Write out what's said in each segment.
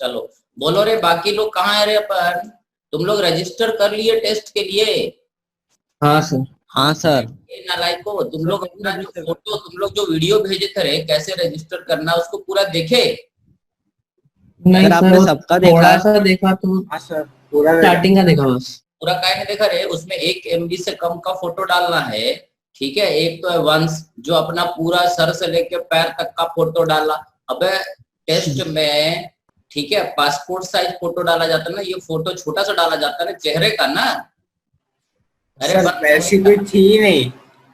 चलो बोलो रे, बाकी लोग कहाँ है रे? अपन तुम लोग रजिस्टर कर लिए टेस्ट के लिए? हाँ सर। हाँ सर। नालायको, तुम लोग अपना जो फोटो, तुम लोग जो वीडियो भेजे थे रे, कैसे रजिस्टर करना उसको पूरा देखे? नहीं आपने सर, सबका देखा थोड़ा है? सा देखा तो। हाँ सर, पूरा स्टार्टिंग का देखा बस। पूरा काय ने देखा रे? उसमें 1 MB से कम का फोटो डालना है, ठीक है। एक तो है वंश, जो अपना पूरा सर से लेके पैर तक का फोटो डाला। अबे टेस्ट में, ठीक है, पासपोर्ट साइज फोटो डाला जाता है ना, ये फोटो छोटा सा डाला जाता है ना चेहरे का ना। अरे सर ऐसी कोई थी नहीं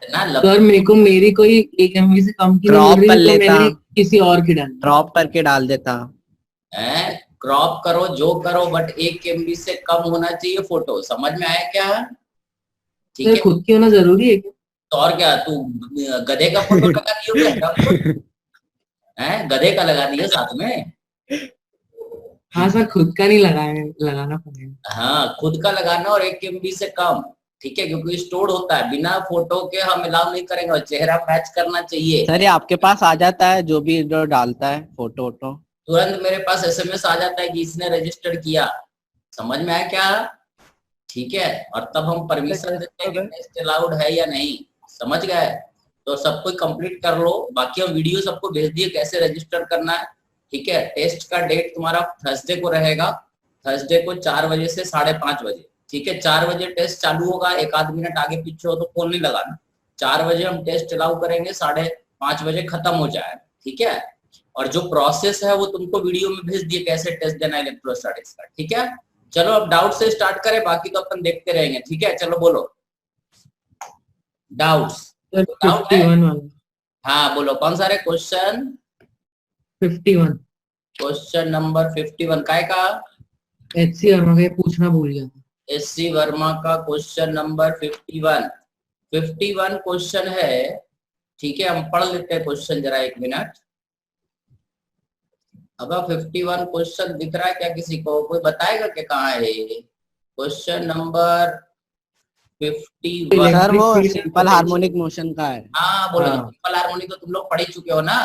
ना सर, मेरे को मेरी कोई 1 MB से कम की नहीं क्रॉप मिल कर रही, तो लेता, मैंने किसी और की डाली। ड्रॉप करके डाल देता। है, क्रॉप करो जो करो, बट 1 MB से कम होना चाहिए फोटो। समझ में आया क्या? ठीक सर है, खुद की होना जरूरी है क्या? तो और क्या, तू गधे का फोटो लगा दियो क्या? है, गधे का लगा दिया साथ में? हाँ सर, खुद का नहीं लगाना पड़ेगा। हाँ, खुद का लगाना और 1 MB से कम, ठीक है, क्योंकि स्टोर होता है। बिना फोटो के हम अलाउ नहीं करेंगे, और चेहरा मैच करना चाहिए। सर ये आपके पास आ जाता है जो भी जो डालता है फोटो वोटो? तुरंत मेरे पास SMS आ जाता है कि इसने रजिस्टर किया। समझ में आया क्या? ठीक है, और तब हम परमिशन देते हैं कि टेस्ट अलाउड है या नहीं। समझ गए? तो सब कुछ कंप्लीट कर लो। बाकी हम वीडियो सबको भेज दिए कैसे रजिस्टर करना है, ठीक है। टेस्ट का डेट तुम्हारा थर्सडे को रहेगा, थर्सडे को 4 बजे से 5:30 बजे, ठीक है। 4 बजे टेस्ट चालू होगा, एक आध मिनट आगे पीछे हो तो फोन नहीं लगाना। 4 बजे हम टेस्ट अलाउ करेंगे, 5:30 बजे खत्म हो जाए, ठीक है। और जो प्रोसेस है वो तुमको वीडियो में भेज दिए कैसे टेस्ट देना इलेक्ट्रोस्टैटिक्स का, ठीक है। चलो अब डाउट से स्टार्ट करें, बाकी तो अपन देखते रहेंगे, ठीक है। चलो बोलो डाउट्स। डाउट है? 51 वाला। हाँ बोलो, कौन सा रे क्वेश्चन? 51। क्वेश्चन नंबर 51 काय का? HC वर्मा का, ये पूछना भूल गया था। SC वर्मा का क्वेश्चन नंबर 51 क्वेश्चन है, ठीक है। हम पढ़ लेते हैं क्वेश्चन जरा, 1 मिनट। अब 51 क्वेश्चन दिख रहा है क्या किसी को? कोई बताएगा कि कहाँ है क्वेश्चन नंबर 51? सर वो सिंपल हार्मोनिक मोशन का है। हाँ बोलो, हाँ। सिंपल हार्मोनिक तो तुम लोग पढ़ ही चुके हो ना,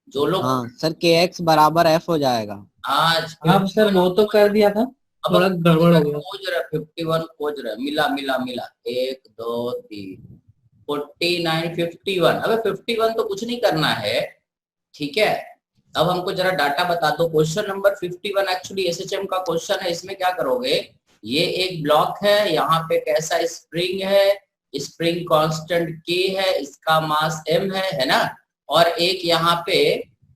जो लोग। हाँ सर, KX बराबर F हो जाएगा। आज आप सर वो तो कर दिया था, थोड़ा गड़बड़ हो गया। खोज रहे 51 खोज रहे, मिला मिला मिला, 1 2 3 49 51। अबे 51 तो कुछ नहीं करना है, ठीक है। अब हमको जरा डाटा बता दो। क्वेश्चन नंबर 51 एक्चुअली SHM का क्वेश्चन है। इसमें क्या करोगे, ये एक ब्लॉक है, यहाँ पे कैसा स्प्रिंग है, स्प्रिंग कांस्टेंट K है, इसका मास M है ना। और एक यहाँ पे,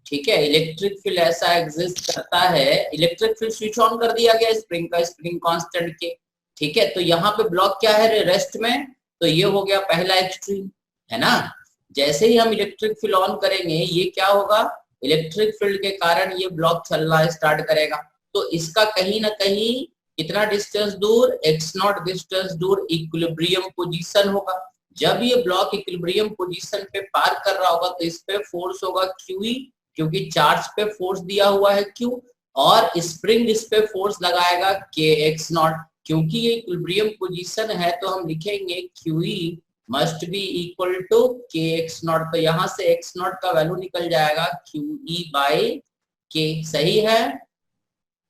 ठीक है, इलेक्ट्रिक फील्ड ऐसा एग्जिस्ट करता है। इलेक्ट्रिक फील्ड स्विच ऑन कर दिया गया स्प्रिंग का, स्प्रिंग कांस्टेंट K, ठीक है। तो यहाँ पे ब्लॉक क्या है रेस्ट में, तो ये हो गया पहला एक्सट्रीम, है ना। जैसे ही हम इलेक्ट्रिक फील्ड ऑन करेंगे, ये क्या होगा, इलेक्ट्रिक फील्ड के कारण ये ब्लॉक चलना स्टार्ट करेगा। तो इसका कहीं ना कहीं कितना डिस्टेंस दूर, x0 डिस्टेंस दूर इक्विलिब्रियम पोजीशन होगा। जब ये ब्लॉक इक्विलिब्रियम पोजीशन पे पार कर रहा होगा, तो इस पे फोर्स होगा QE, क्योंकि चार्ज पे फोर्स दिया हुआ है Q, और स्प्रिंग इस पे फोर्स लगाएगा KX0। क्योंकि ये इक्विलिब्रियम पोजीशन है, तो हम लिखेंगे QE must be equal to KX0। तो यहाँ से x0 का वैल्यू निकल जाएगा QE/K। सही है?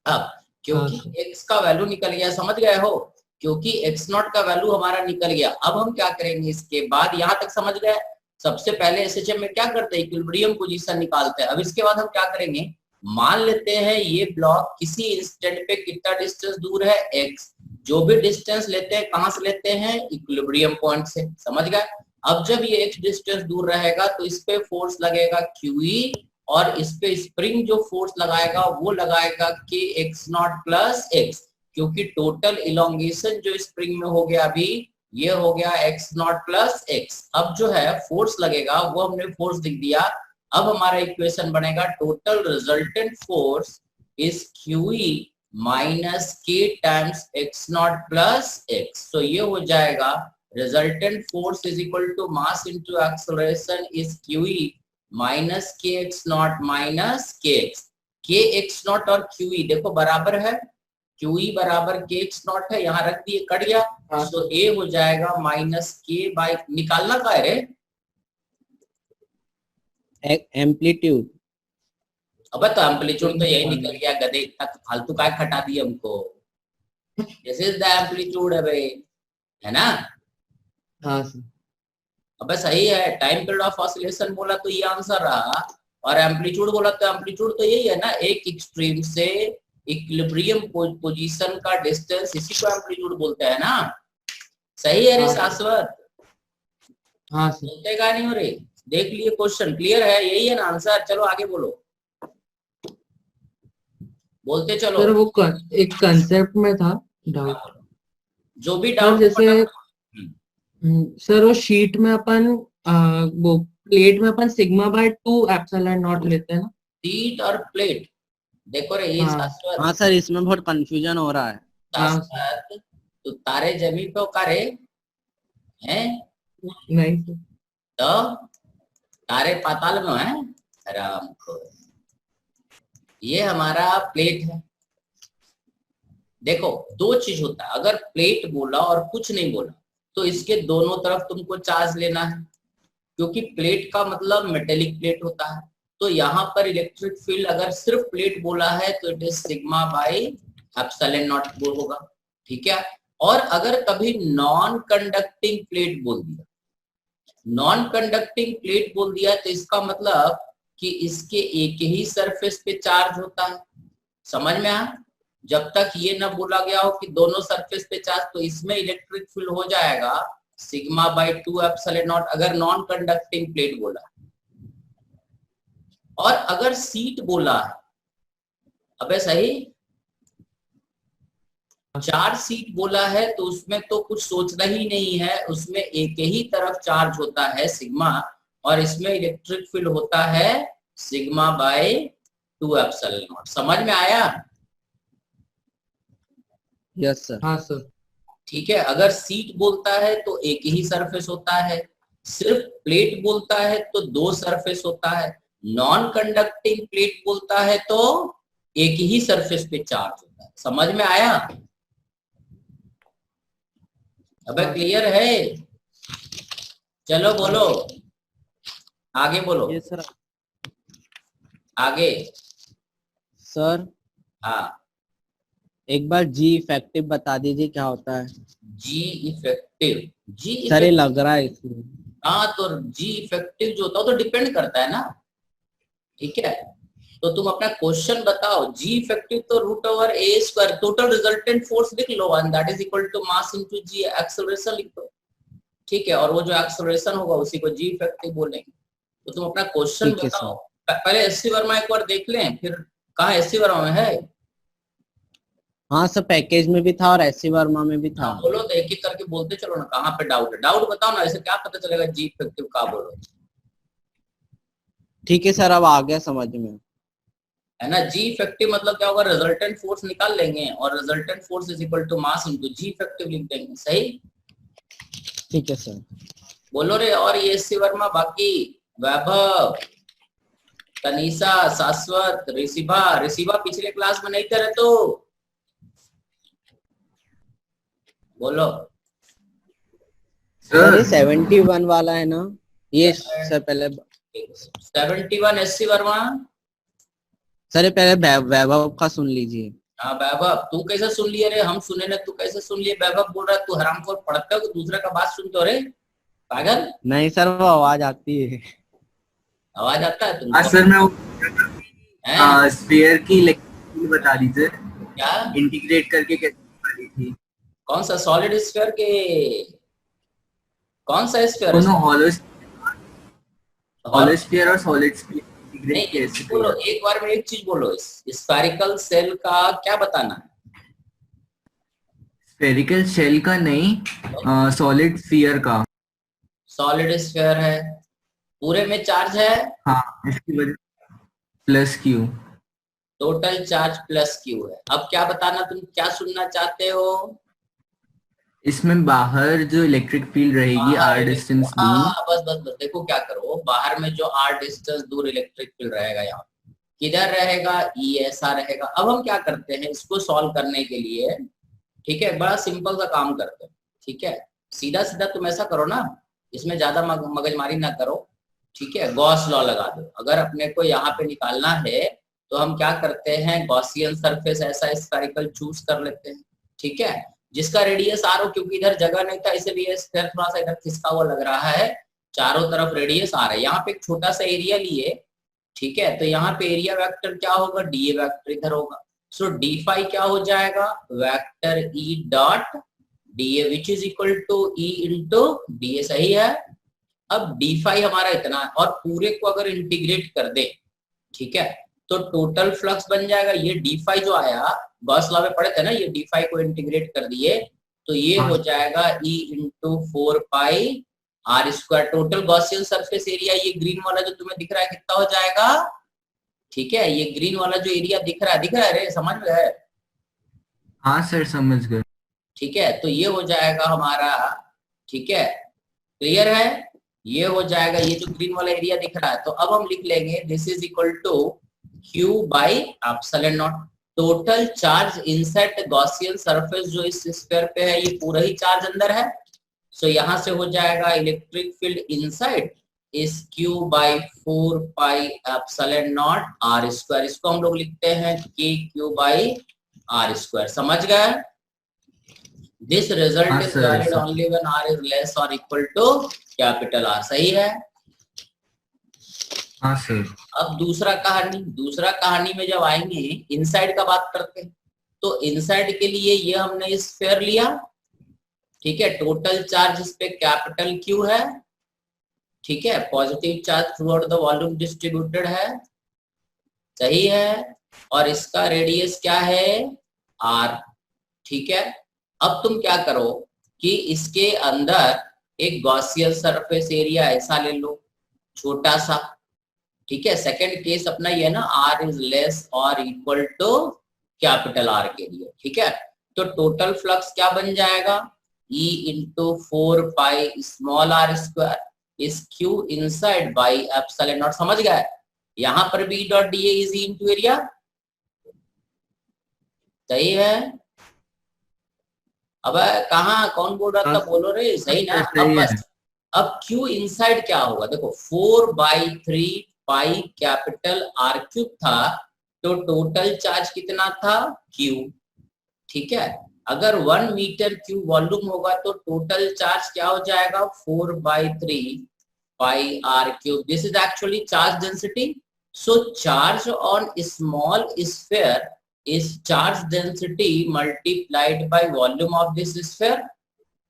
अब क्योंकि x का वैल्यू निकल गया, समझ गए हो, क्योंकि x0 का वैल्यू हमारा निकल गया। अब हम क्या करेंगे इसके बाद, यहाँ तक समझ गए। सबसे पहले SHM में क्या करते हैं, इक्विलिब्रियम पोजीशन निकालते हैं। अब इसके बाद हम क्या करेंगे, मान लेते हैं ये ब्लॉक किसी इंस्टेंट पे कितना डिस्टेंस दूर है, x। जो भी डिस्टेंस लेते हैं कहां से लेते हैं, इक्विलिब्रियम पॉइंट से, समझ गए। अब जब ये x डिस्टेंस दूर रहेगा, तो इस पे फोर्स लगेगा QE, और इस पे स्प्रिंग जो फोर्स लगाएगा वो लगाएगा KX0 प्लस x, क्योंकि टोटल इलोंगेशन जो स्प्रिंग में हो गया अभी, ये हो गया x0 प्लस x। अब जो है फोर्स लगेगा वो हमने फोर्स लिख दिया। अब हमारा इक्वेशन बनेगा, total resultant force is QE minus K times x0 plus x। तो ये हो जाएगा resultant force is equal to mass into acceleration is QE minus KX0 minus KX। KX0 और QE देखो बराबर है, QE बराबर KX0 है, यहाँ रख दिए, कट गया। तो A हो जाएगा माइनस K बाई, निकालना का है रे, एम्पलीट्यूड। अबे तो एम्पलीट्यूड तो यही निकल गया गधे, इतना तो फालतू काय खटा दिए हमको। दिस इज द एम्पलीट्यूड है भाई, है ना। हाँ सर। अबे सही है, टाइम पीरियड ऑफ ऑसिलेशन बोला तो ये आंसर रहा, और एम्पलीट्यूड बोला तो एम्पलीट्यूड तो यही है ना, एक एक्सट्रीम से इक्विलिब्रियम पोजीशन का डिस्टेंस, इसी को एम्पलीट्यूड बोलते हैं ना। सही है रे हाँ। शाश्वत, हाँ सर। बोलते का नहीं हो रे। देख लिए क्वेश्चन, क्लियर है, यही है ना आंसर। चलो आगे बोलो, बोलते चलो। सर वो एक कंसेप्ट में था डाउट। जो भी सर डाउट जैसे सर वो शीट में अपन वो प्लेट में अपन सिग्मा बाय 2 एप्सिलॉन नॉट लेते हैं ना। सीट और प्लेट, देखो रे ये हाँ। शाश्वत, हाँ सर, इसमें बहुत कंफ्यूजन हो रहा है। हाँ। शाश्वत तो तारे जमीन पे उकारे हैं, नहीं सर। तो तारे पाताल में है, राम को। ये हमारा प्लेट है। देखो दो चीज होता है, अगर प्लेट बोला और कुछ नहीं बोला तो इसके दोनों तरफ तुमको चार्ज लेना है, क्योंकि प्लेट का मतलब मेटेलिक प्लेट होता है। तो यहाँ पर इलेक्ट्रिक फील्ड अगर सिर्फ प्लेट बोला है तो it is sigma by epsilon not होगा, ठीक है। और अगर कभी नॉन कंडक्टिंग प्लेट बोल दिया, नॉन कंडक्टिंग प्लेट बोल दिया तो इसका मतलब कि इसके एक ही सरफेस पे चार्ज होता है। समझ में आया। जब तक ये ना बोला गया हो कि दोनों सरफेस पे चार्ज, तो इसमें इलेक्ट्रिक फील्ड हो जाएगा सिग्मा बाई 2 एप्सिलॉन नॉट, अगर नॉन कंडक्टिंग प्लेट बोला। और अगर सीट बोला है, अबे सही, चार सीट बोला है तो उसमें तो कुछ सोचना ही नहीं है, उसमें एक ही तरफ चार्ज होता है सिग्मा, और इसमें इलेक्ट्रिक फील्ड होता है सिग्मा बाय 2 एप्सिलॉन नॉट। समझ में आया। Yes sir. हाँ सर। ठीक है, अगर सीट बोलता है तो एक ही सरफेस होता है, सिर्फ प्लेट बोलता है तो दो सरफेस होता है, नॉन कंडक्टिंग प्लेट बोलता है तो एक ही सरफेस पे चार्ज होता है। समझ में आया। अबे क्लियर है। चलो बोलो, आगे बोलो। ये सर। आगे। सर हाँ, एक बार जी इफेक्टिव बता दीजिए क्या होता है। जी इफेक्टिव, जी सर ये इफेक्टिव, लग रहा है इसमें। हाँ तो जी इफेक्टिव जो होता है वो तो डिपेंड करता है ना, ठीक है। तो तुम अपना क्वेश्चन बताओ। जी इफेक्टिव तो root over a square, total resultant force लिख लो, and that is equal to mass into g acceleration लिख दो, ठीक है। और वो जो एक्सेलरेशन होगा उसी को जी इफेक्टिव बोलेंगे। तो तुम अपना क्वेश्चन ठीक है बताओ। पहले एससी वर्मा एक बार देख लें, फिर कहाँ एससी वर्मा में है। हाँ सर, पैकेज में भी था और एससी वर्मा में भी था। हाँ, बोलो तो एक एक करके बोलते चलो ना, कहाँ पे डाउट है, डाउट बताओ ना, ऐसे क्या पता चलेगा जी इफेक्टिव का बोलो। ठीक है सर, अब आ गया समझ में। है ना। जी इफेक्टिव मतलब क्या होगा, रिजल्टेंट फोर्स निकाल लेंगे और resultant force is equal to mass into g effective लिख देंगे। सही। ठीक है सर। बोलो रे। और ये एससी वर्मा, बाकी वैभव, तनीषा, शाश्वत, ऋषिभा। ऋषिभा पिछले क्लास में नहीं थे रे तो बोलो। सर ये 71 वाला है ना ये। सर पहले 71 एससी वर्मा। सर ये पहले वैभव का सुन लीजिए। हाँ वैभव, तू कैसे सुन लिए रे, हम सुने ना, तू कैसे सुन लिए। वैभव बोल रहा है तू हरामखोर पढ़ते हो कि दूसरे का बात सुनते हो रे, पागल। नहीं सर, वो आवाज आती है। आवाज आता है आज तुमको। सर मैं हैं? स्फीयर की इलेक्ट्रिक बता दी थी, क्या, इंटीग्रेट करके कैसे बता दी थी। कौन सा सॉलिड स्फीयर के, कौन सा स्फीयर है। दोनों हॉलो स्फीयर और सॉलिड स्फीयर नहीं, इंटीग्रेट कैसे बोलो किया। एक बार में एक चीज बोलो, स्फेरिकल सेल का क्या बताना है। स्फेरिकल शेल का नहीं, सॉलिड स्फीयर का। सॉलिड स्फीयर है, पूरे में चार्ज है, हाँ, इसकी वजह plus Q. Total charge plus Q है। अब क्या बताना, तुम क्या सुनना चाहते हो। इसमें बाहर जो इलेक्ट्रिक फील्ड रहेगी आर डिस्टेंस दूर। बस बस बस, देखो क्या करो, बाहर में जो आर डिस्टेंस दूर इलेक्ट्रिक फील्ड रहेगा, यहाँ किधर रहेगा, ई ऐसा रहेगा। अब हम क्या करते हैं इसको सॉल्व करने के लिए, ठीक है, बड़ा सिंपल सा काम करते हैं, ठीक है। सीधा सीधा तुम ऐसा करो ना, इसमें ज्यादा मगजमारी ना करो, ठीक है। गॉस लॉ लगा दो। अगर अपने को यहाँ पे निकालना है तो हम क्या करते हैं, गॉसियन सरफेस ऐसा स्फेरिकल चूज कर लेते हैं, ठीक है, जिसका रेडियस आर हो, क्योंकि इधर जगह नहीं था इसलिए स्फीयर थोड़ा सा इधर खिसका हुआ लग रहा है, चारों तरफ रेडियस आ रहा है। यहाँ पे एक छोटा सा एरिया लिए, ठीक है, तो यहाँ पे एरिया वेक्टर क्या होगा, डीए वेक्टर इधर होगा। सो डी फाई क्या हो जाएगा, vector E dot dA which is equal to E into dA, सही है। अब डी फाई हमारा इतना, और पूरे को अगर इंटीग्रेट कर दे, ठीक है, तो टोटल फ्लक्स बन जाएगा, ये डी फाई जो आया, गॉस लॉ में पढ़े थे ना, ये डी फाई को इंटीग्रेट कर दिए तो ये हो जाएगा E into 4 pi R square. Total Gaussian surface area ये ग्रीन वाला जो तुम्हें दिख रहा है कितना हो जाएगा, ठीक है, ये ग्रीन वाला जो एरिया दिख रहा है रे, समझ में है? हाँ सर समझ गए। ठीक है, तो ये हो जाएगा हमारा, ठीक है, क्लियर है, ये हो जाएगा, ये जो ग्रीन वाला एरिया दिख रहा है। तो अब हम लिख लेंगे this is equal to Q by epsilon naught. Total charge inside Gaussian surface जो इस स्फीयर पे है, ये पूरा ही चार्ज अंदर है। सो यहां से हो जाएगा इलेक्ट्रिक फील्ड इनसाइड इस Q by 4 pi epsilon naught R square. इसको हम लोग लिखते हैं KQ बाई आर स्क्वायर, समझ गए? This result is valid only when R is less or equal to capital R, सही है? हाँ सर। अब दूसरा कहानी में जब आएंगे, इनसाइड का बात करते हैं, तो इनसाइड के लिए ये हमने स्फीयर लिया, ठीक है, टोटल चार्ज इस पे कैपिटल Q है, ठीक है, positive charge through out the volume distributed है, सही है, और इसका रेडियस क्या है, R, ठीक है। अब तुम क्या करो कि इसके अंदर एक गॉसियन सरफेस एरिया ऐसा ले लो, छोटा सा, ठीक है, सेकंड केस अपना ये ना, R इज लेस और इक्वल टू कैपिटल R के लिए, ठीक है। तो टोटल फ्लक्स क्या बन जाएगा, E into 4 pi small r square इस Q inside by epsilon not, समझ गए? यहां पर भी dot D is E into area, सही है। अब कहाँ कौन बोल रहा था, बोलो रे, सही ना? अब बस, अब Q इनसाइड क्या होगा, देखो 4/3 पाई कैपिटल R क्यूब था, तो टोटल चार्ज कितना था, Q, ठीक है। अगर 1 मीटर क्यूब वॉल्यूम होगा तो टोटल चार्ज क्या हो जाएगा, 4/3 पाई R cube. This is actually charge density. So charge on small sphere is charge density multiplied by volume of this sphere।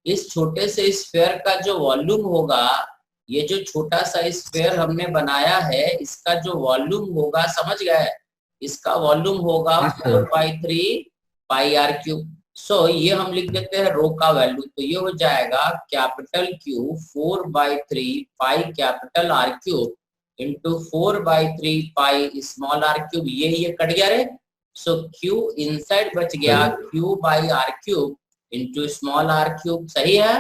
इस छोटे से स्फीयर का जो वॉल्यूम होगा, ये जो छोटा सा स्फीयर हमने बनाया है, इसका जो वॉल्यूम होगा, समझ गए, इसका वॉल्यूम होगा 4/3 पाई R क्यूब। सो ये हम लिख देते हैं रो का वैल्यू, तो ये हो जाएगा capital Q 4/3 pi capital R cube into 4/3 pi small r cube, ये कट गया रे। सो Q इनसाइड बच गया Q by R cube into small r cube, सही है।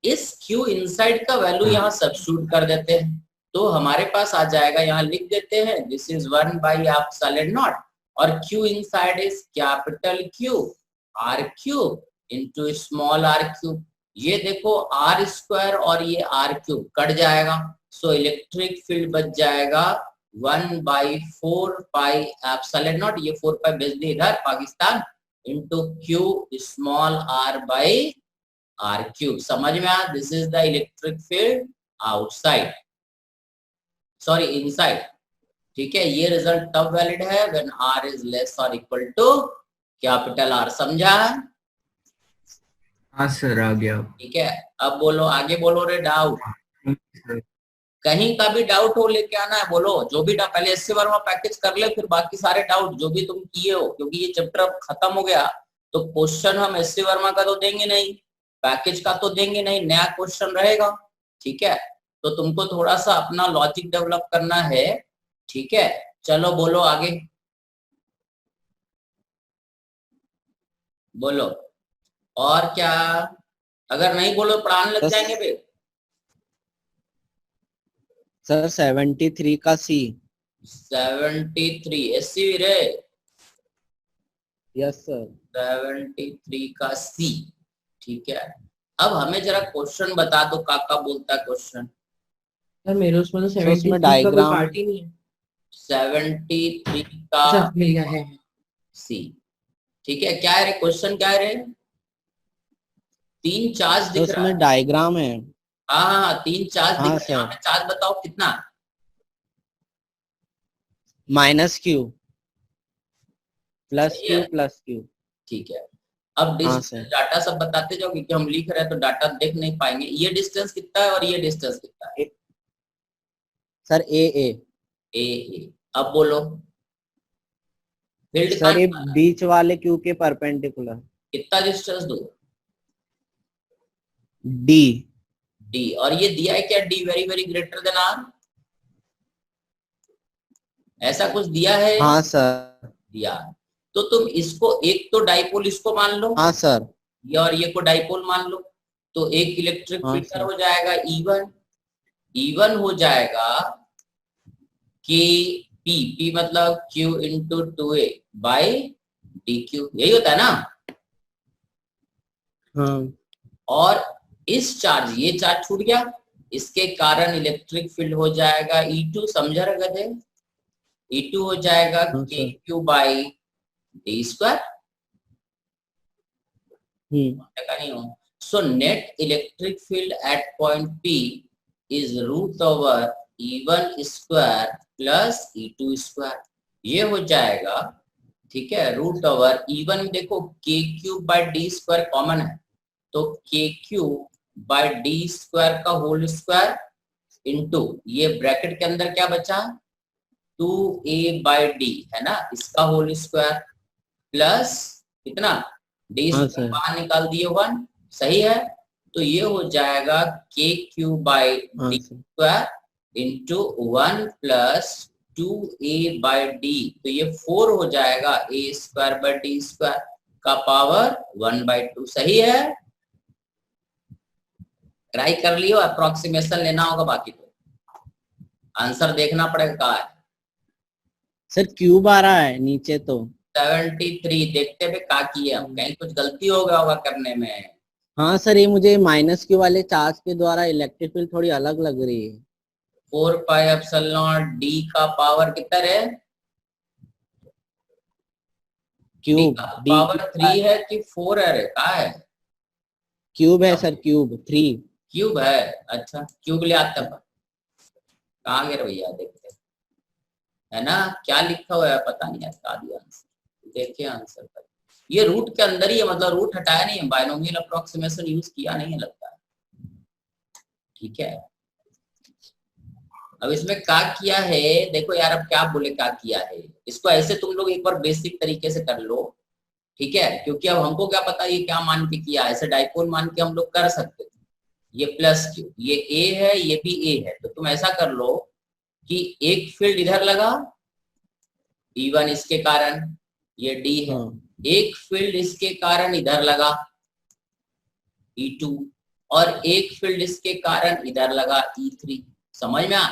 इस Q इनसाइड का वैल्यू यहाँ सब्स्टिट्यूट कर देते हैं, तो हमारे पास आ जाएगा, यहाँ लिख देते हैं this is 1 by epsilon not, और Q inside is capital Q R cube into small r cube. ये देखो R स्क्वायर और ये R क्यूब कट जाएगा, सो इलेक्ट्रिक फील्ड बच जाएगा 1/4 पाई एप्सिलॉन नॉट, ये 4 पाई भेज दी इधर Pakistan, into Q small r by R cube, समझ में आया? This is the electric field outside, sorry inside, ठीक है। ये रिजल्ट तब वैलिड है व्हेन R इज लेस और इक्वल टू कैपिटल R, समझा? हाँ सर आ गया। ठीक है, अब बोलो, आगे बोलो रे, डाउट कहीं का भी डाउट हो लेके आना है, बोलो जो भी डाउट, पहले एससी वर्मा पैकेज कर ले, फिर बाकी सारे डाउट जो भी तुम किए हो, क्योंकि ये चैप्टर अब खत्म हो गया, तो क्वेश्चन हम एससी वर्मा का तो देंगे नहीं, पैकेज का तो देंगे नहीं, नया क्वेश्चन रहेगा, ठीक है। तो तुमको थोड़ा सा अपना लॉजिक डेवलप करना है, ठीक है। चलो बोलो आगे, बोलो और क्या, अगर नहीं बोलो पढ़ाने लग जाएंगे बे। सर 73 का C। 73 एससी रे, यस सर। 73 का C, ठीक है। अब हमें जरा क्वेश्चन बता दो, काका बोलता है क्वेश्चन। सर मेरे उसमें तो 73 का कोई डायग्राम पार्ट ही नहीं है। 73 का सर मिल गया है। सी। ठीक है, क्या है रे क्वेश्चन, क्या है रे? 3 चार्ज तो दिख रहा है। उसमें डायग्राम है। हाँ हाँ हाँ, 3 चार्ज दिख हाँ रहा है। यहाँ सर, पे चार्ज बताओ कितना? -q सही है। +q। ठीक है, अब हाँ डिस्टेंस सर। डाटा सब बताते जाओ, क्योंकि हम लिख रहे हैं तो डाटा देख नहीं पाएंगे। ये डिस्टेंस कितना है और ये डिस्टेंस कितना है? सर ए। ए। अब बोलो फील्ड कहाँ सर ये बीच वाले क्यू के परपेंडिकुलर। कितना डिस्टेंस दो? डी। डी। और ये दिया है क्या, D very very greater than R? ऐसा कुछ दिया है? हाँ सर। दिया। तो तुम इसको एक तो डाइपोल इसको मान लो, हाँ सर। ये और ये को डाइपोल मान लो, तो एक इलेक्ट्रिक हाँ फील्ड सर। हो जाएगा E1। E1 हो जाएगा के पी मतलब Q into 2A by DQ, यही होता है ना? हाँ और इस चार्ज, ये चार्ज छूट गया, इसके कारण इलेक्ट्रिक फील्ड हो जाएगा E2, समझा रहे गधे? E2 हो जाएगा हाँ के sir. Q by D square. नहीं हो। So net electric field at point P is root over E1 square plus E2 square, ये हो जाएगा। ठीक है, रूट ओवर E1 में देखो के cube by D square common है, तो के क्यूब बाई डी स्क्वायर का होल स्क्वायर इंटू ये ब्रैकेट के अंदर क्या बचा, 2A बाई डी है ना, इसका होल स्क्वायर प्लस कितना, डी हाँ स्क्वायर सर। बाहर निकाल दिए 1। सही है, तो ये हो जाएगा के क्यूब बाई हाँ D sir. Square into 1 plus 2A by D, तो ये 4 हो जाएगा A square by D square का पावर 1/2। सही है, ट्राई कर लियो, अप्रोक्सीमेशन लेना होगा, बाकी तो आंसर देखना पड़ेगा कहाँ है। सर क्यूब आ रहा है नीचे तो। 73 देखते हुए क्या किए हम, कहीं कुछ गलती हो गया होगा करने में। हाँ सर, ये मुझे -q वाले चार्ज के द्वारा इलेक्ट्रिक फील्ड थोड़ी अलग लग रही है। 4 पाई एप्सिलॉन डी का पावर कितना है? D cube. का डी पावर 3 है कि 4 है रे, कहाँ है? क्यूब है सर, क्यूब 3। क्यूब है, अच्छा क्यूब ले आते हैं, कहाँ गए भैया, देखते है ना क्या लिखा हुआ है, पता नहीं हटा दिया आंसर, देखिए आंसर पर। ये रूट के अंदर ही है, मतलब रूट हटाया नहीं है, बायनोमियल अप्रोक्सीमेशन यूज किया नहीं है लगता है। ठीक है, अब इसमें क्या किया है देखो यार, अब क्या बोले क्या किया है, इसको ऐसे तुम लोग एक बार बेसिक तरीके से कर लो। ठीक है, क्योंकि अब हमको क्या पता ये क्या मान के किया, ऐसे डाइपोल मान के हम लोग कर सकते थे। ये प्लस क्यू, ये ए है, ये भी ए है, तो तुम ऐसा कर लो कि एक फील्ड इधर लगा E1 इसके कारण, ये डी है। हाँ। एक फील्ड इसके कारण इधर लगा E2, और एक फील्ड इसके कारण इधर लगा E3। समझ में आ?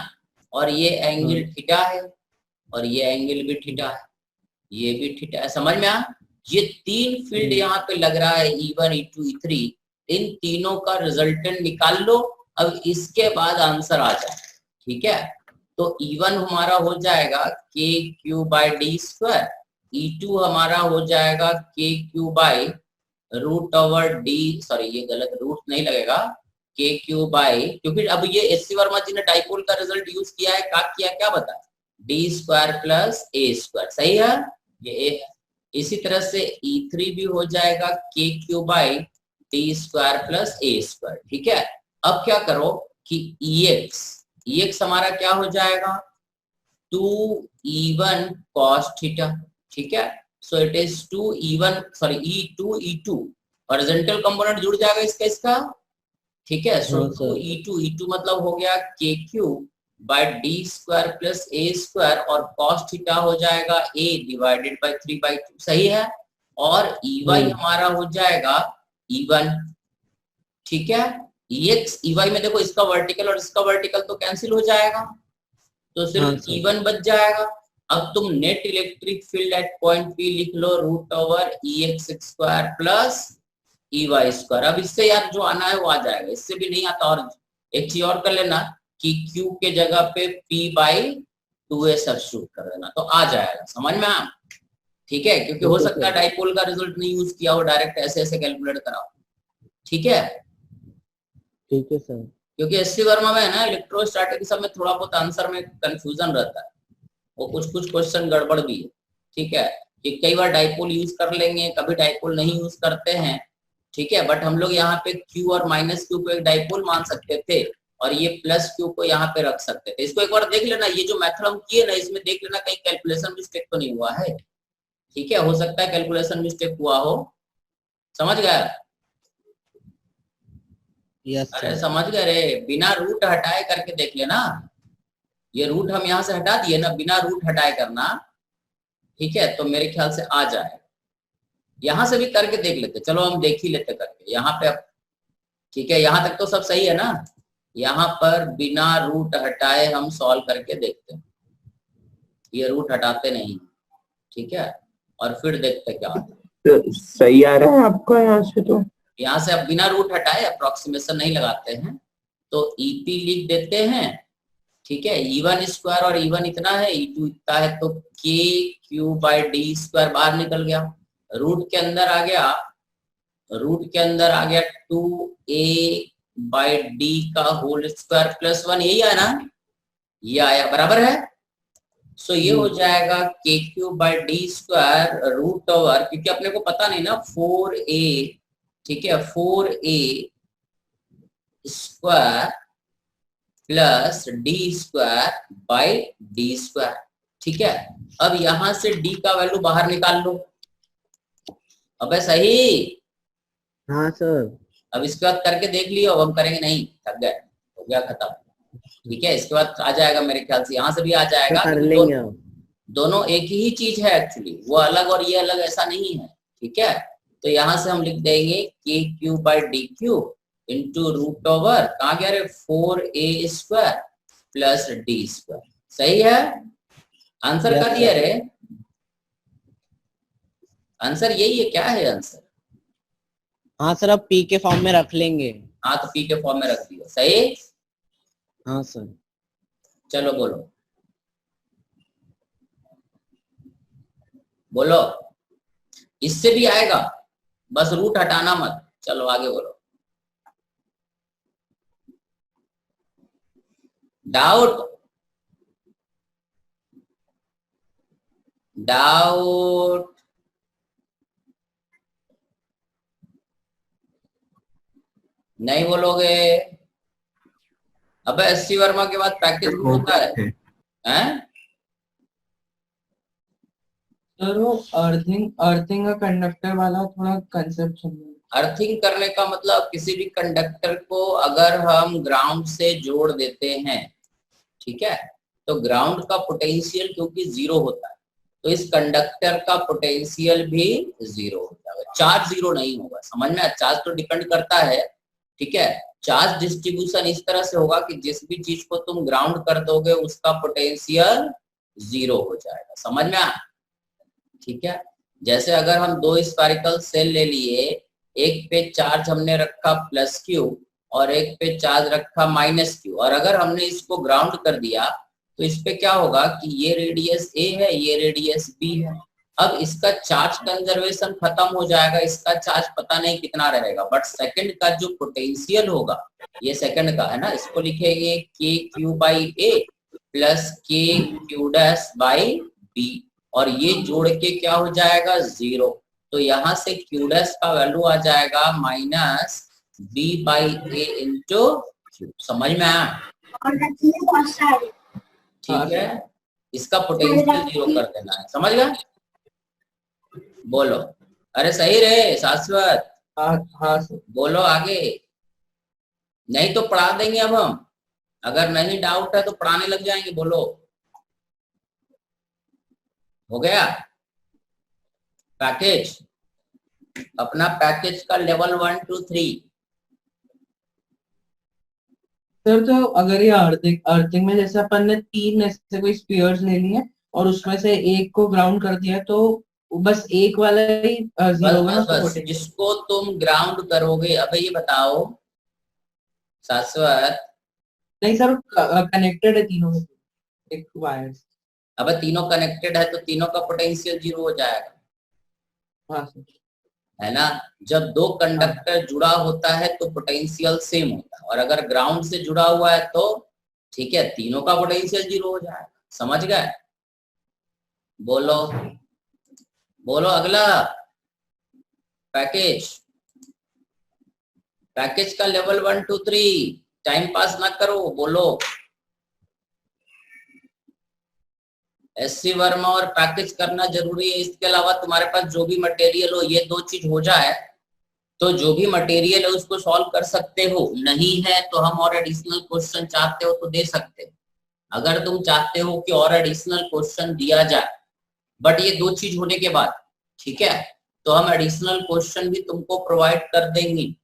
और ये एंगल थीटा है, और ये एंगल भी थीटा है, ये भी थीटा है। समझ में आ? ये 3 फील्ड यहाँ पे लग रहा है, E1 E2 E3, इन तीनों का रिजल्टेंट निकाल लो। अब इसके बाद आंसर आ जाए। ठीक है, तो E1 हमारा हो जाएगा K Q by D square, E2 हमारा हो जाएगा K Q by root over D, sorry ये गलत, रूट नहीं लगेगा, के क्यू बाई, क्योंकि अब ये एस सी वर्मा जी ने डाइपोल का रिजल्ट यूज किया है, क्या किया क्या बता, D square plus a square. सही है, ये ए है। इसी तरह से E3 भी हो जाएगा K Q by D square plus a square. ठीक है, अब क्या करो कि EX हमारा क्या हो जाएगा, 2E1 cos थीटा। ठीक है, so it is 2E1 sorry E2 horizontal component जुड़ जाएगा इसका। ठीक है, सो 2E2 मतलब हो गया k q by d square plus a square, और cos थीटा हो जाएगा a डिवाइडेड बाय 3/2। सही है, और EY हमारा हो जाएगा E1। ठीक है, EX EY में देखो इसका वर्टिकल और इसका वर्टिकल तो कैंसिल हो जाएगा, तो सिर्फ E1 बच जाएगा। अब तुम net electric field at point P लिख लो, root over EX square plus EY square. अब इससे यार जो आना है वो आ जाएगा, इससे भी नहीं आता। और एक चीज और कर लेना कि Q के जगह पे P बाई 2a सब्स्टिट्यूट कर देना तो आ जाएगा, समझ में आया? ठीक है, क्योंकि हो सकता है डाइपोल का रिजल्ट नहीं यूज किया हो, डायरेक्ट ऐसे ऐसे कैलकुलेट कराओ। ठीक है, ठीक है सर। क्योंकि एससी वर्मा में है ना इलेक्ट्रोस्टैटिक सब में थोड़ा बहुत आंसर में कंफ्यूजन रहता है, वो कुछ कुछ क्वेश्चन गड़बड़ भी है। ठीक है, कि कई बार डाइपोल यूज कर लेंगे, कभी डाइपोल नहीं यूज करते हैं। ठीक है, बट हम लोग यहाँ पे Q और माइनस Q को एक डाइपोल मान सकते थे और ये प्लस Q को यहाँ पे रख सकते थे। इसको एक बार देख लेना, ये जो मेथड हम किए ना इसमें देख लेना कहीं कैलकुलेशन मिस्टेक तो नहीं हुआ है। ठीक है, हो सकता है कैलकुलेशन मिस्टेक हुआ हो, समझ गया? यस अरे सर। समझ गए रे, बिना रूट हटाए करके देख लेना। ये रूट हम यहाँ से हटा दिए ना, बिना रूट हटाए करना। ठीक है, तो मेरे ख्याल से आ जाए। यहां से भी करके देख लेते, चलो हम देख ही लेते करके यहाँ पे अब। ठीक है, यहाँ तक तो सब सही है ना? यहाँ पर बिना रूट हटाए हम सॉल्व करके देखते हैं, ये रूट हटाते नहीं। ठीक है, और फिर देखते क्या आता है। तो सही आ रहा है आपका यहाँ से? तो यहाँ से अब बिना रूट हटाए अप्रोक्सीमेशन नहीं लगाते हैं तो ईपी लिख देते हैं। ठीक है, E1 स्क्वायर और E1 इतना है, E2 इतना है, तो KQ/D स्क्वायर बाहर निकल गया, रूट के अंदर आ गया, रूट के अंदर आ गया 2A/D का होल स्क्वायर प्लस 1, यही है ना? ये आया, बराबर है। सो ये हो जाएगा KQ/D स्क्वायर रूट ओवर, क्योंकि अपने को पता नहीं ना 4A, ठीक है, 4A square plus D square by D square. ठीक है, अब यहां से D का वैल्यू बाहर निकाल लो। अबे सही, हाँ सर। अब इसके बाद करके देख लियो, अब हम करेंगे नहीं, थक गए, हो गया खत्म। ठीक है, इसके बाद आ जाएगा मेरे ख्याल से, यहाँ से भी आ जाएगा। कर लेंगे अब। दोनों एक ही चीज है एक्चुअली, वो अलग और ये अलग ऐसा नहीं है। ठीक है, तो यहाँ से हम लिख देंगे KQ/DQ इंटू रूट ओवर, कहाँ गया रे, 4A square plus D square. सही है, आंसर कर दिया रे, आंसर यही है। क्या है आंसर? हाँ सर, अब P के फॉर्म में रख लेंगे। हाँ, तो P के फॉर्म में रख दिया, सही। हाँ सर। चलो बोलो बोलो, इससे भी आएगा, बस रूट हटाना मत। चलो आगे बोलो। डाउट? डाउट? नहीं बोलोगे? अबे एससी वर्मा के बाद प्रैक्टिस भी होता है, हैं? सर वो अर्थिंग अर्थिंग का कंडक्टर वाला थोड़ा कंसेप्ट समझो। अर्थिंग करने का मतलब किसी भी कंडक्टर को अगर हम ग्राउंड से जोड़ देते हैं, ठीक है, तो ग्राउंड का पोटेंशियल क्योंकि जीरो होता है तो इस कंडक्टर का पोटेंशियल भी जीरो हो जाएगा, चार्ज जीरो नहीं होगा। समझ में? चार्ज तो डिपेंड करता है। ठीक है, चार्ज डिस्ट्रीब्यूशन इस तरह से होगा कि जिस भी चीज को तुम ग्राउंड कर दोगे उसका पोटेंशियल जीरो हो जाएगा। समझ में आया? ठीक है, जैसे अगर हम दो स्फेरिकल सेल ले लिए, एक पे चार्ज हमने रखा प्लस Q और एक पे चार्ज रखा माइनस Q, और अगर हमने इसको ग्राउंड कर दिया तो इस पे क्या होगा कि ये रेडियस A है, ये रेडियस B है। अब इसका चार्ज कंजर्वेशन खत्म हो जाएगा, इसका चार्ज पता नहीं कितना रहेगा, बट सेकंड का जो पोटेंशियल होगा, ये सेकंड का है ना, इसको लिखेंगे KQ/A प्लस KQ'/B, और ये जोड़ के क्या हो जाएगा, जीरो। तो यहाँ से Q' का वैल्यू आ जाएगा माइनस B/A इंटू Q। समझ में आया? ठीक है, इसका पोटेंशियल जीरो कर देना है। समझ गया? बोलो। अरे सही रे शाश्वत, हाँ सर। बोलो आगे, नहीं तो पढ़ा देंगे अब हम, अगर नहीं डाउट है तो पढ़ाने लग जाएंगे। बोलो, हो गया पैकेज? अपना पैकेज का लेवल 1 2 3। सर तो अगर ये अर्थिंग में जैसे अपन ने तीन ऐसे कोई स्पीयर्स ले लिए और उसमें से एक को ग्राउंड कर दिया तो बस एक वाला ही जीरो होगा ना उसका बस पोटेंशियल। जिसको तुम ग्राउंड करोगे, अब ये बताओ शाश्वत। नहीं सर, कनेक्टेड है तीनों में एक वायर। अब तीनों कनेक्टेड है तो तीनों का पोटेंशियल 0 हो जाएगा, हाँ सर। है ना। जब दो कंडक्टर जुड़ा होता है तो पोटेंशियल सेम होता है, और अगर ग्राउंड से जुड़ा हुआ है तो ठीक है तीनों का पोटेंशियल 0 हो जाएगा। समझ गए? बोलो बोलो अगला पैकेज। पैकेज का लेवल 1 2 3, टाइम पास ना करो, बोलो। एससी वर्मा और पैकेज करना जरूरी है। इसके अलावा तुम्हारे पास जो भी मटेरियल हो, ये दो चीज हो जाए तो जो भी मटेरियल है उसको सॉल्व कर सकते हो। नहीं है तो हम और एडिशनल क्वेश्चन चाहते हो तो दे सकते हो। अगर तुम चाहते हो कि और एडिशनल क्वेश्चन दिया जाए, बट ये दो चीज होने के बाद, ठीक है, तो हम एडिशनल क्वेश्चन भी तुमको प्रोवाइड कर देंगे।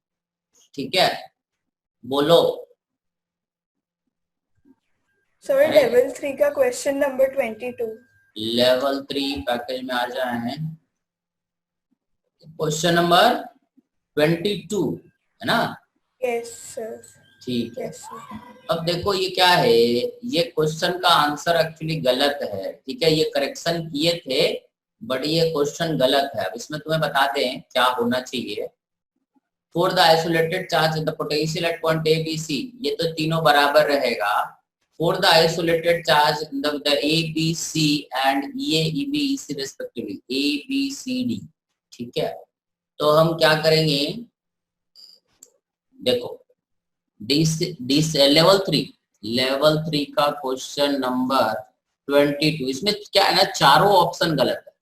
ठीक है, बोलो। सर लेवल 3 का क्वेश्चन नंबर 22। लेवल 3 पैकेज में आ जाए हैं, क्वेश्चन नंबर 22 है ना। Yes sir. ठीक है, यस सर। अब देखो ये क्या है, ये क्वेश्चन का आंसर एक्चुअली गलत है। ठीक है, ये करेक्शन किए थे बट ये क्वेश्चन गलत है। अब इसमें तुम्हें बता दें क्या होना चाहिए। For the isolated charge the potential at point A B C, ये तो तीनों बराबर रहेगा। For the isolated charge the A B C and A E B E C respectively, A B C D. ठीक है, तो हम क्या करेंगे, देखो लेवल 3 का क्वेश्चन नंबर 22, इसमें क्या है ना, चारों ऑप्शन गलत है।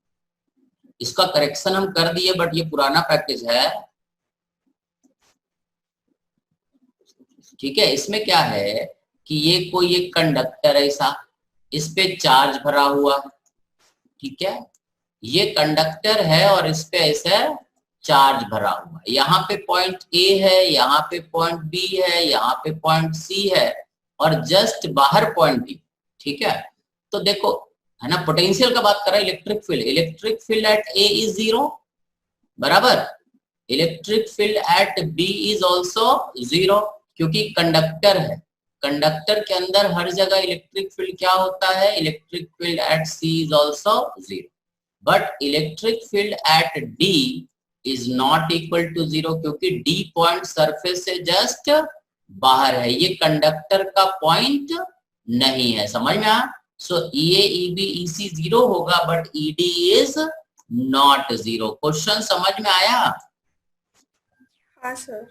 इसका करेक्शन हम कर दिए बट ये पुराना पैकेज है। ठीक है, इसमें क्या है कि ये कोई एक कंडक्टर ऐसा, इस पे चार्ज भरा हुआ, ठीक है, ये कंडक्टर है और इस पे ऐसा चार्ज भरा हुआ। यहाँ पे पॉइंट ए है, यहाँ पे पॉइंट बी है, यहाँ पे पॉइंट सी है और जस्ट बाहर पॉइंट बी। ठीक है, तो देखो है ना, पोटेंशियल का बात कर रहा है। Electric field at A is 0 बराबर, electric field at B is also 0, क्योंकि कंडक्टर है। कंडक्टर के अंदर हर जगह इलेक्ट्रिक फील्ड क्या होता है, electric field at C is also 0, but electric field at D is not equal to 0, क्योंकि डी पॉइंट सरफेस से जस्ट बाहर है, ये कंडक्टर का पॉइंट नहीं है। समझ में आया? सो ई ए ई बी ई सी 0 होगा but E D is not 0। Question समझ में आया? हाँ सर।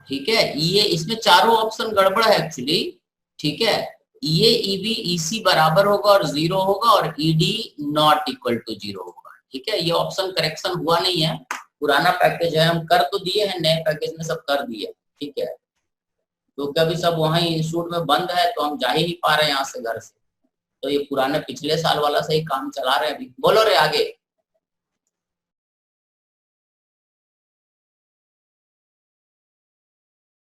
ठीक है, ये इसमें चारों ऑप्शन गड़बड़ है एक्चुअली। ठीक है, ई ए ई बी ई सी बराबर होगा और 0 होगा और E D not equal to 0 होगा। ठीक है, ये ऑप्शन करेक्शन हुआ नहीं है, पुराना पैकेज है, हम कर तो दिए हैं, नए पैकेज में सब कर दिए। ठीक है, क्योंकि अभी सब वहाँ इंस्टीट्यूट में बंद है तो हम जा ही नहीं पा रहे हैं यहाँ से घर से, तो ये पुराने पिछले साल वाला से ही काम चला रहे हैं अभी। बोलो रे आगे।